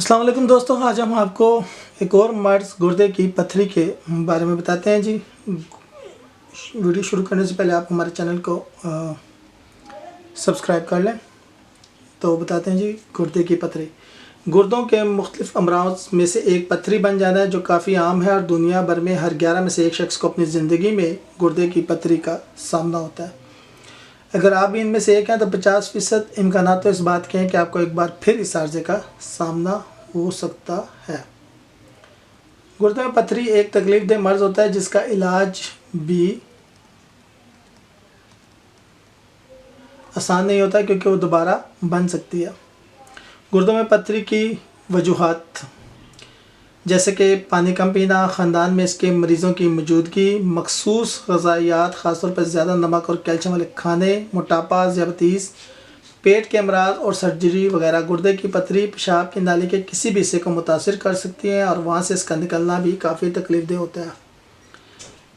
السلام علیکم دوستوں، آج ہم آپ کو ایک اور مرض گردے کی پتھری کے بارے میں بتاتے ہیں جی۔ ویڈیو شروع کرنے سے پہلے آپ ہمارے چینل کو سبسکرائب کر لیں۔ تو بتاتے ہیں جی گردے کی پتھری گردوں کے مختلف امراض میں سے ایک پتھری بن جانا ہے، جو کافی عام ہے اور دنیا بھر میں ہر 11 میں سے ایک شخص کو اپنی زندگی میں گردے کی پتھری کا سامنا ہوتا ہے۔ اگر آپ بھی ان میں سے ایک ہیں تو 50% امکانات تو اس بات کے ہیں کہ آپ کو ایک بار پھر اس عارضے کا سامنا ہو سکتا ہے۔ گردے میں پتھری ایک تکلیف دہ مرض ہوتا ہے جس کا علاج بھی آسان نہیں ہوتا کیونکہ وہ دوبارہ بن سکتی ہے۔ گردوں میں پتھری کی وجوہات جیسے کہ پانی کم پینا، خاندان میں اس کے مریضوں کی موجودگی، مخصوص غذائیات خاص طور پر زیادہ نمک اور کیلشیم والے کھانے، موٹاپا، ذیابیطس، پیٹ کے امراض اور سرجری وغیرہ۔ گردے کی پتھری پیشاب کی نالی کے کسی بھی حصے کو متاثر کر سکتی ہے اور وہاں سے اس کا نکلنا بھی کافی تکلیف دہ ہوتا ہے۔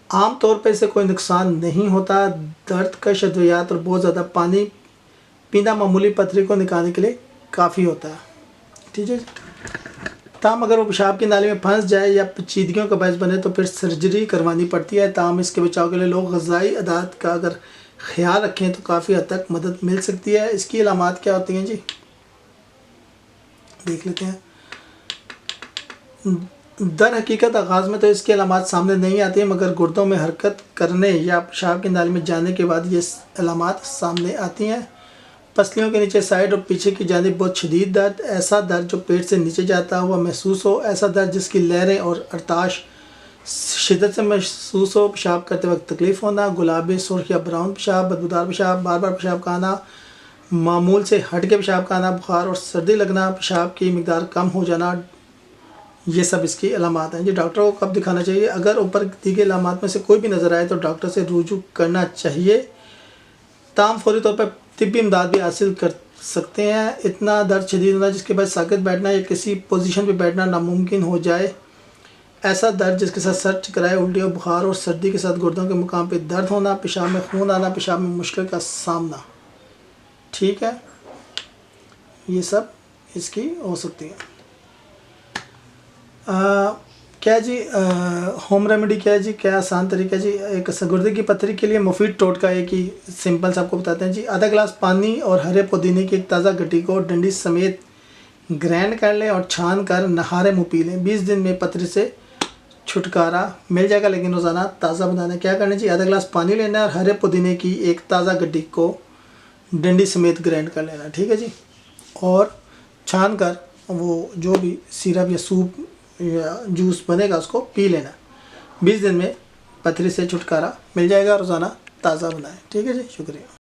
عام طور پر اسے کوئی نقصان نہیں ہوتا۔ درد کش ادویات اور بہت زیادہ پانی پینا معمولی پتھری کو نکالنے کے لیے کافی ہوتا ہے، ٹھیک ہے۔ تاہم اگر وہ پیشاب کی نالی میں پھنس جائے یا پیچیدگیوں کا باعث بنے تو پھر سرجری کروانی پڑتی ہے۔ تاہم اس کے بچاؤ کے لیے لوگ غذائی عادات کا اگر خیال رکھیں تو کافی حد تک مدد مل سکتی ہے۔ اس کی علامات کیا ہوتی ہیں جی، دیکھ لیتے ہیں۔ در حقیقت آغاز میں تو اس کی علامات سامنے نہیں آتی ہیں، مگر گردوں میں حرکت کرنے یا پیشاب کی نالی میں جانے کے بعد یہ علامات سامنے آتی ہیں۔ پسلیوں کے نیچے سائڈ اور پیچھے کی جانب بہت شدید درد، ایسا درد جو پیٹ سے نیچے جاتا ہوا محسوس ہو، ایسا درد جس کی لہریں اور ارتعاش شدت سے محسوس ہو، پیشاب کرتے وقت تکلیف ہونا، گلابی، سرخ یا براؤن پیشاب، بدبودار پیشاب، بار بار پیشاب کا آنا، معمول سے ہٹ کے پیشاب کا آنا، بخار اور سردی لگنا، پیشاب کی مقدار کم ہو جانا، یہ سب اس کی علامات ہیں جی۔ ڈاکٹر کو کب دکھانا چاہیے؟ اگر اوپر دی گئی علامات میں سے کوئی بھی نظر آئے تو ڈاکٹر سے رجوع کرنا چاہیے۔ تاہم فوری طور پر طبی امداد بھی حاصل کر سکتے ہیں۔ اتنا درد شدید ہونا جس کے بعد ساکت بیٹھنا یا کسی پوزیشن پہ بیٹھنا ناممکن ہو جائے، ایسا درد جس کے ساتھ سر چکرائے، الٹی اور بخار اور سردی کے ساتھ گردوں کے مقام پہ درد ہونا، پیشاب میں خون آنا، پیشاب میں مشکل کا سامنا، ٹھیک ہے، یہ سب اس کی ہو سکتی ہے۔ کیا جی ہوم ریمیڈی کیا ہے جی، کیا آسان طریقہ جی؟ ایک گردے کی پتھری کے لیے مفید ٹوٹکا ایک ہی سمپل آپ کو بتاتے ہیں جی۔ آدھا گلاس پانی اور ہرے پودینے کی ایک تازہ گٹی کو ڈنڈی سمیت گرینڈ کر لیں اور چھان کر نہارے منہ پی لیں۔ 20 دن میں پتھری سے چھٹکارا مل جائے گا، لیکن روزانہ تازہ بنانا ہے۔ کیا کرنا جی؟ آدھا گلاس پانی لینا ہے اور ہرے پودینے کی ایک تازہ گٹی کو ڈنڈی سمیت گرینڈ کر لینا ہے، ٹھیک ہے جی، اور چھان کر وہ جو بھی سیرپ یا سوپ یا جوس بنے گا اس کو پی لینا۔ 20 دن میں پتھری سے چھٹکارا مل جائے گا، روزانہ تازہ بنائیں، ٹھیک ہے جی، شکریہ۔